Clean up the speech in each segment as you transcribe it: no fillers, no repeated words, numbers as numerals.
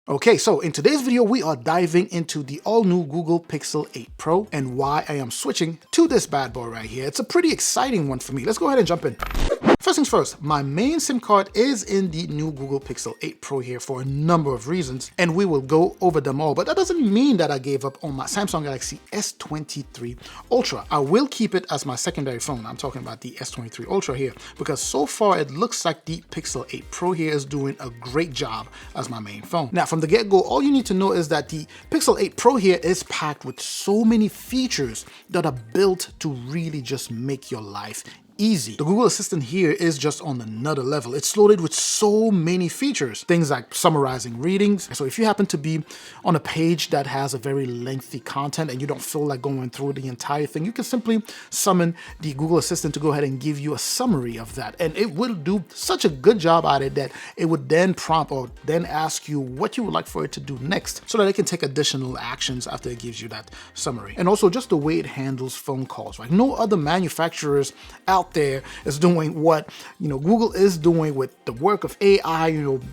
Okay, so in today's video, we are diving into the all-new Google Pixel 8 Pro and why I am switching to this bad boy right here. It's a pretty exciting one for me. Let's go ahead and jump in. First things first, my main SIM card is in the new Google Pixel 8 Pro here for a number of reasons, and we will go over them all, but that doesn't mean that I gave up on my Samsung Galaxy S23 Ultra. I will keep it as my secondary phone. I'm talking about the S23 Ultra here, because so far it looks like the Pixel 8 Pro here is doing a great job as my main phone. Now, from the get-go, all you need to know is that the Pixel 8 Pro here is packed with so many features that are built to really just make your life easy. The Google Assistant here is just on another level. It's loaded with so many features, things like summarizing readings. So if you happen to be on a page that has a very lengthy content and you don't feel like going through the entire thing, you can simply summon the Google Assistant to go ahead and give you a summary of that. And it will do such a good job at it that it would then prompt or then ask you what you would like for it to do next so that it can take additional actions after it gives you that summary. And also just the way it handles phone calls, right? No other manufacturers out there is doing what Google is doing with the work of AI,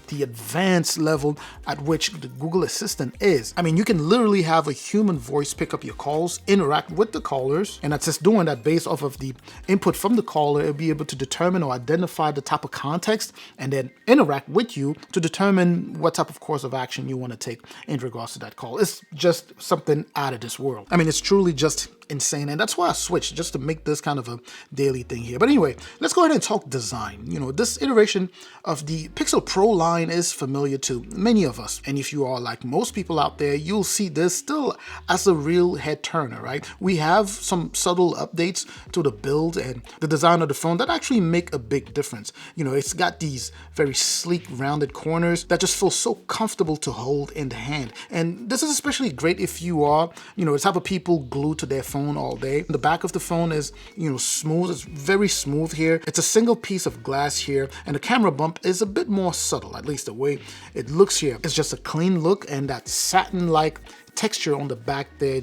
the advanced level at which the Google Assistant is. I mean, you can literally have a human voice pick up your calls, interact with the callers, and that's just doing that based off of the input from the caller. It'll be able to determine or identify the type of context and then interact with you to determine what type of course of action you want to take in regards to that call. It's just something out of this world. I mean, it's truly just insane, and that's why I switched, just to make this kind of a daily thing here. But anyway, let's go ahead and talk design. This iteration of the Pixel Pro line is familiar to many of us, and if you are like most people out there, you'll see this still as a real head turner, right? We have some subtle updates to the build and the design of the phone that actually make a big difference. It's got these very sleek rounded corners that just feel so comfortable to hold in the hand, and this is especially great if you are the type of people glued to their phone all day. The back of the phone is smooth. It's very smooth here. It's a single piece of glass here, and the camera bump is a bit more subtle, at least the way it looks here. It's just a clean look, and that satin-like texture on the back there,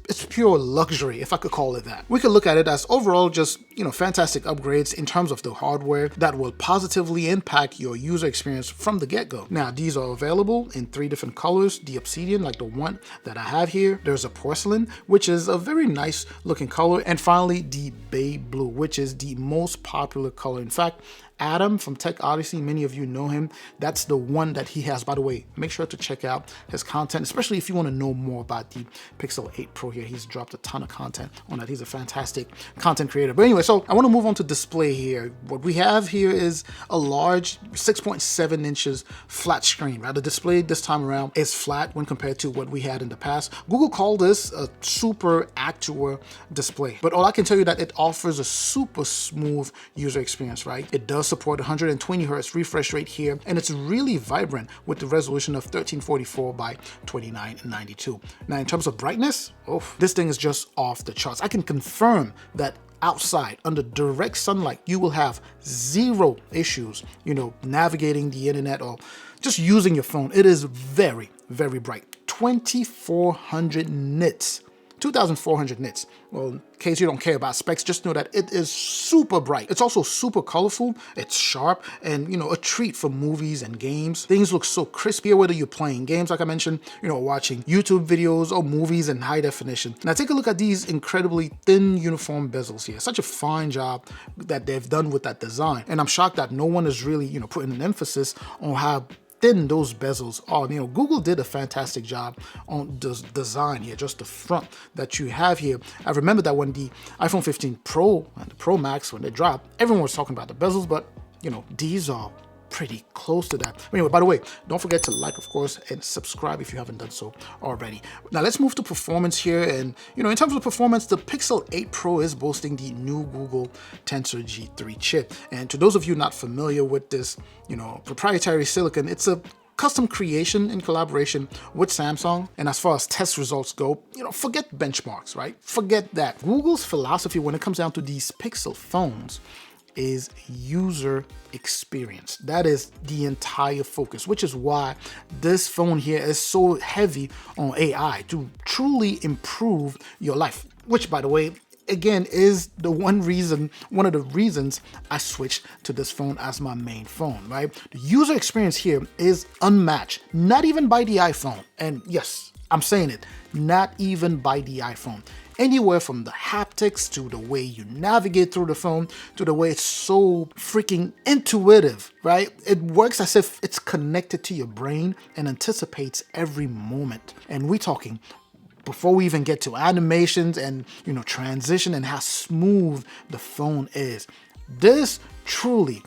it's pure luxury, if I could call it that. We could look at it as overall just, fantastic upgrades in terms of the hardware that will positively impact your user experience from the get-go. Now, these are available in 3 different colors. The obsidian, like the one that I have here. There's a porcelain, which is a very nice looking color. And finally, the bay blue, which is the most popular color. In fact, Adam from Tech Odyssey, many of you know him. That's the one that he has. By the way, make sure to check out his content, especially if you want to know more about the Pixel 8 Pro here. He's dropped a ton of content on that. He's a fantastic content creator. But anyway, so I want to move on to display here. What we have here is a large 6.7 inches flat screen, right? The display this time around is flat when compared to what we had in the past. Google called this a super Actua display, but all I can tell you that it offers a super smooth user experience, right? It does support 120 Hz refresh rate here, and it's really vibrant with the resolution of 1344 by 2992. Now, in terms of brightness, this thing is just off the charts. I can confirm that outside under direct sunlight, you will have zero issues, navigating the internet or just using your phone. It is very, very bright. 2400 nits. 2400 nits. Well, in case you don't care about specs, just know that it is super bright. It's also super colorful, it's sharp, and a treat for movies and games. Things look so crisp here, whether you're playing games, like I mentioned, watching YouTube videos or movies in high definition. Now take a look at these incredibly thin uniform bezels here. Such a fine job that they've done with that design. And I'm shocked that no one is really, putting an emphasis on how thin those bezels are. Google did a fantastic job on the design here, just the front that you have here. I remember that when the iPhone 15 Pro and the Pro Max, when they dropped, everyone was talking about the bezels, but these are pretty close to that. Anyway, by the way, don't forget to like, of course, and subscribe if you haven't done so already. Now let's move to performance here. And in terms of performance, the Pixel 8 Pro is boasting the new Google Tensor G3 chip. And to those of you not familiar with this, proprietary silicon, it's a custom creation in collaboration with Samsung. And as far as test results go, forget benchmarks, right? Forget that. Google's philosophy when it comes down to these Pixel phones is user experience. That is the entire focus, which is why this phone here is so heavy on AI to truly improve your life, which, by the way, again is one of the reasons I switched to this phone as my main phone, right? The user experience here is unmatched, not even by the iPhone. And yes, I'm saying it, not even by the iPhone. Anywhere from the haptics to the way you navigate through the phone to the way it's so freaking intuitive, right? It works as if it's connected to your brain and anticipates every moment. And we're talking before we even get to animations and, transition and how smooth the phone is. This truly,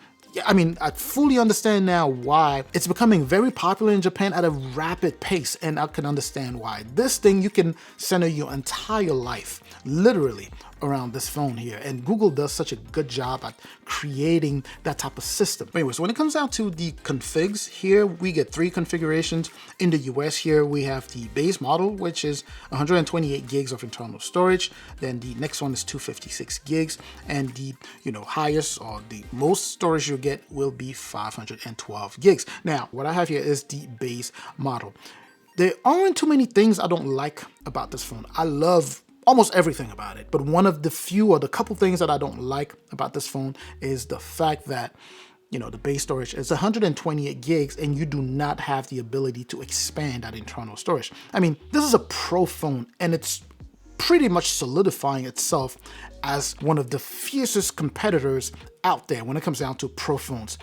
I mean, I fully understand now why it's becoming very popular in Japan at a rapid pace, and I can understand why. This thing, you can center your entire life, literally, around this phone here, and Google does such a good job at creating that type of system. Anyway, so when it comes down to the configs here, we get 3 configurations. In the US here, we have the base model, which is 128 gigs of internal storage. Then the next one is 256 gigs, and the highest or the most storage you'll get will be 512 gigs. Now, what I have here is the base model. There aren't too many things I don't like about this phone. I love almost everything about it, but one of the few or the couple things that I don't like about this phone is the fact that the base storage is 128 gigs and you do not have the ability to expand that internal storage. I mean, this is a pro phone and it's pretty much solidifying itself as one of the fiercest competitors out there when it comes down to pro phones.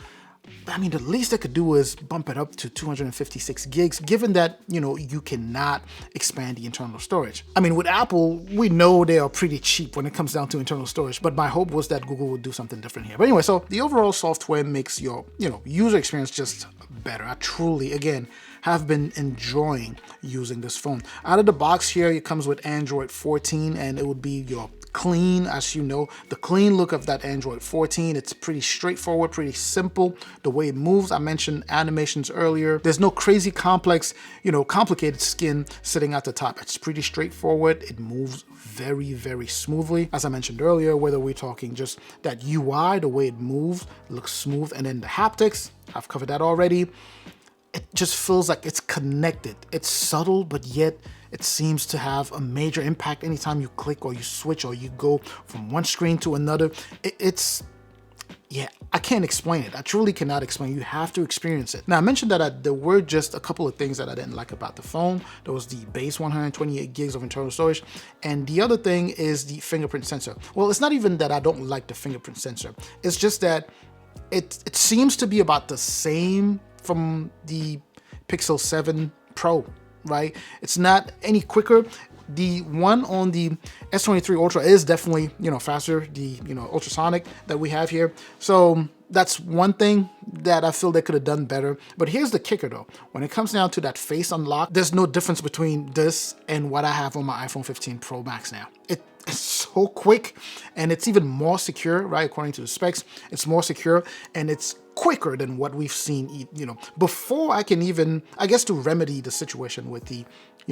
I mean, the least they could do is bump it up to 256 gigs, given that, you cannot expand the internal storage. I mean, with Apple, we know they are pretty cheap when it comes down to internal storage, but my hope was that Google would do something different here. But anyway, so the overall software makes your, user experience just better. I truly, again, have been enjoying using this phone. Out of the box here, it comes with Android 14, and it would be your clean, as you know, the clean look of that Android 14. It's pretty straightforward, pretty simple. The way it moves, I mentioned animations earlier. There's no crazy complex, complicated skin sitting at the top. It's pretty straightforward. It moves very, very smoothly. As I mentioned earlier, whether we're talking just that UI, the way it moves, looks smooth. And then the haptics, I've covered that already. It just feels like it's connected. It's subtle, but yet it seems to have a major impact anytime you click or you switch or you go from one screen to another. Yeah, I can't explain it. I truly cannot explain. You have to experience it. Now, I mentioned that there were just a couple of things that I didn't like about the phone. There was the base 128 gigs of internal storage. And the other thing is the fingerprint sensor. Well, it's not even that I don't like the fingerprint sensor. It's just that it seems to be about the same from the Pixel 7 Pro, right? It's not any quicker. The one on the S23 Ultra is definitely, faster, the, ultrasonic that we have here. So that's one thing that I feel they could have done better. But here's the kicker though. When it comes down to that face unlock, there's no difference between this and what I have on my iPhone 15 Pro Max now. It's so quick and it's even more secure, right? According to the specs, it's more secure and it's quicker than what we've seen, before I can even, I guess, to remedy the situation with the,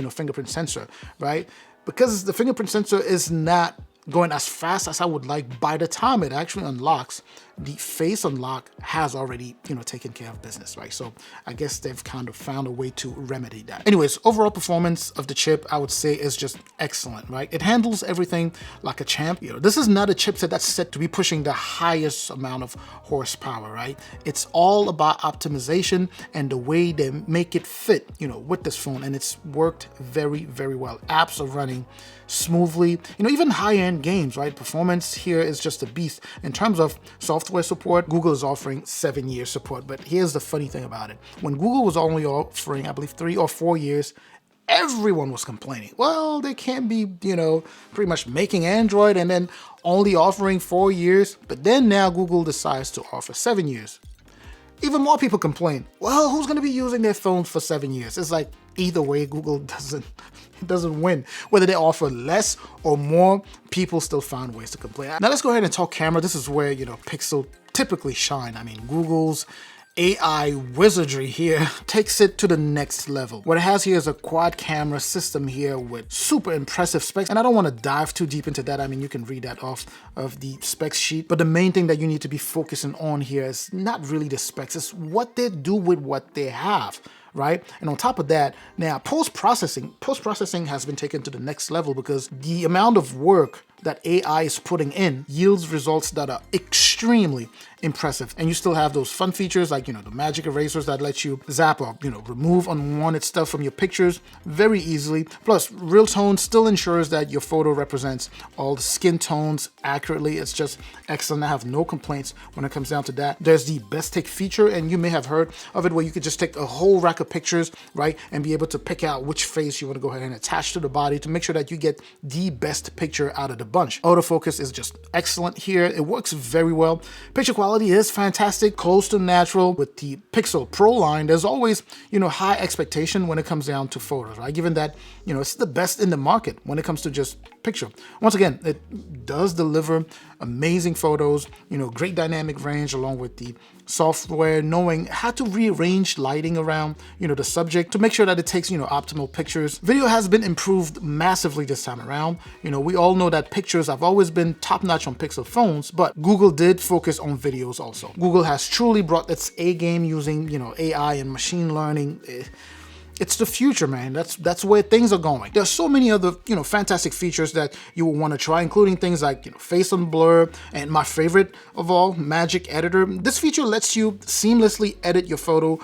fingerprint sensor, right? Because the fingerprint sensor is not going as fast as I would like. By the time it actually unlocks, the face unlock has already, taken care of business, right? So I guess they've kind of found a way to remedy that. Anyways, overall performance of the chip, I would say, is just excellent, right? It handles everything like a champ. This is not a chipset that's set to be pushing the highest amount of horsepower, right? It's all about optimization and the way they make it fit, with this phone, and it's worked very, very well. Apps are running smoothly, even high-end games, right? Performance here is just a beast. In terms of software support, Google is offering 7-year support, but here's the funny thing about it. When Google was only offering, I believe, 3 or 4 years, everyone was complaining. Well, they can't be, pretty much making Android and then only offering 4 years. But then now Google decides to offer 7 years. Even more people complain. Well, who's going to be using their phones for 7 years? It's like either way, Google doesn't win. Whether they offer less or more, people still find ways to complain. Now let's go ahead and talk camera. This is where, Pixel typically shine. I mean, Google's AI wizardry here takes it to the next level. What it has here is a quad camera system here with super impressive specs. And I don't want to dive too deep into that. I mean, you can read that off of the specs sheet. But the main thing that you need to be focusing on here is not really the specs. It's what they do with what they have, right? And on top of that, now post-processing has been taken to the next level because the amount of work that AI is putting in yields results that are extremely impressive. And you still have those fun features like, the magic erasers that let you zap or, remove unwanted stuff from your pictures very easily. Plus, real tone still ensures that your photo represents all the skin tones accurately. It's just excellent. I have no complaints when it comes down to that. There's the best take feature, and you may have heard of it, where you could just take a whole rack of pictures, right, and be able to pick out which face you want to go ahead and attach to the body to make sure that you get the best picture out of the bunch. Autofocus is just excellent here. It works very well. Picture quality is fantastic, close to natural. With the Pixel Pro line, there's always, high expectation when it comes down to photos, right? Given that, it's the best in the market when it comes to just picture. Once again, it does deliver amazing photos, great dynamic range, along with the software knowing how to rearrange lighting around, the subject to make sure that it takes, optimal pictures. Video has been improved massively this time around. We all know that pictures have always been top-notch on Pixel phones, but Google did focus on videos also. Google has truly brought its A game using, AI and machine learning. It's the future, man. That's where things are going. There's so many other, fantastic features that you will want to try, including things like, face on blur, and my favorite of all, Magic Editor. This feature lets you seamlessly edit your photo,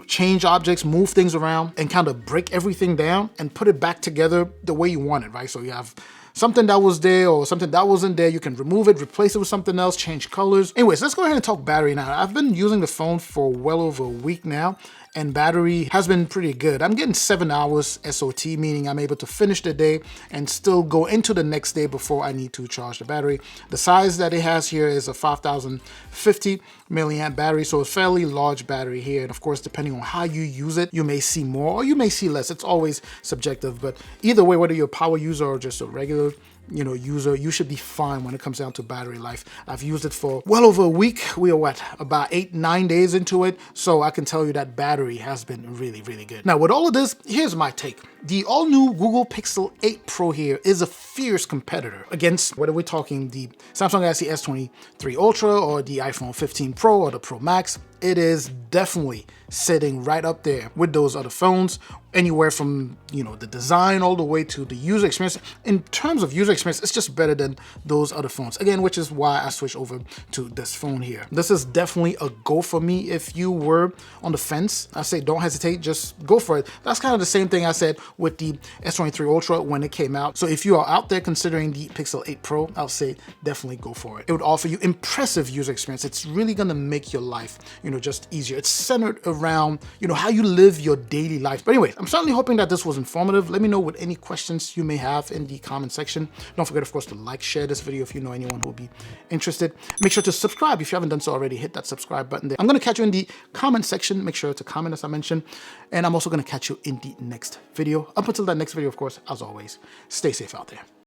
change objects, move things around, and kind of break everything down and put it back together the way you want it, right? So you have something that was there or something that wasn't there, you can remove it, replace it with something else, change colors. Anyways, let's go ahead and talk battery now. I've been using the phone for well over a week now, and battery has been pretty good. I'm getting 7 hours SOT, meaning I'm able to finish the day and still go into the next day before I need to charge the battery. The size that it has here is a 5050 milliamp battery, so a fairly large battery here. And of course, depending on how you use it, you may see more or you may see less. It's always subjective, but either way, whether you're a power user or just a regular user, you should be fine when it comes down to battery life. I've used it for well over a week. We are about 8-9 days into it, so I can tell you that battery has been really, really good. Now, with all of this, here's my take. The all-new Google Pixel 8 Pro here is a fierce competitor against, whether we're talking the Samsung Galaxy S23 Ultra or the iPhone 15 Pro or the Pro Max. It is definitely sitting right up there with those other phones, anywhere from, the design all the way to the user experience. In terms of user experience, it's just better than those other phones. Again, which is why I switched over to this phone here. This is definitely a go for me. If you were on the fence, I say don't hesitate, just go for it. That's kind of the same thing I said with the S23 Ultra when it came out. So if you are out there considering the Pixel 8 Pro, I'll say definitely go for it. It would offer you impressive user experience. It's really gonna make your life, just easier. It's centered around, how you live your daily life. But anyways, I'm certainly hoping that this was informative. Let me know what any questions you may have in the comment section. Don't forget, of course, to like, share this video if you know anyone who will be interested. Make sure to subscribe if you haven't done so already. Hit that subscribe button there. I'm gonna catch you in the comment section. Make sure to comment as I mentioned. And I'm also gonna catch you in the next video. Up until that next video, of course, as always, stay safe out there.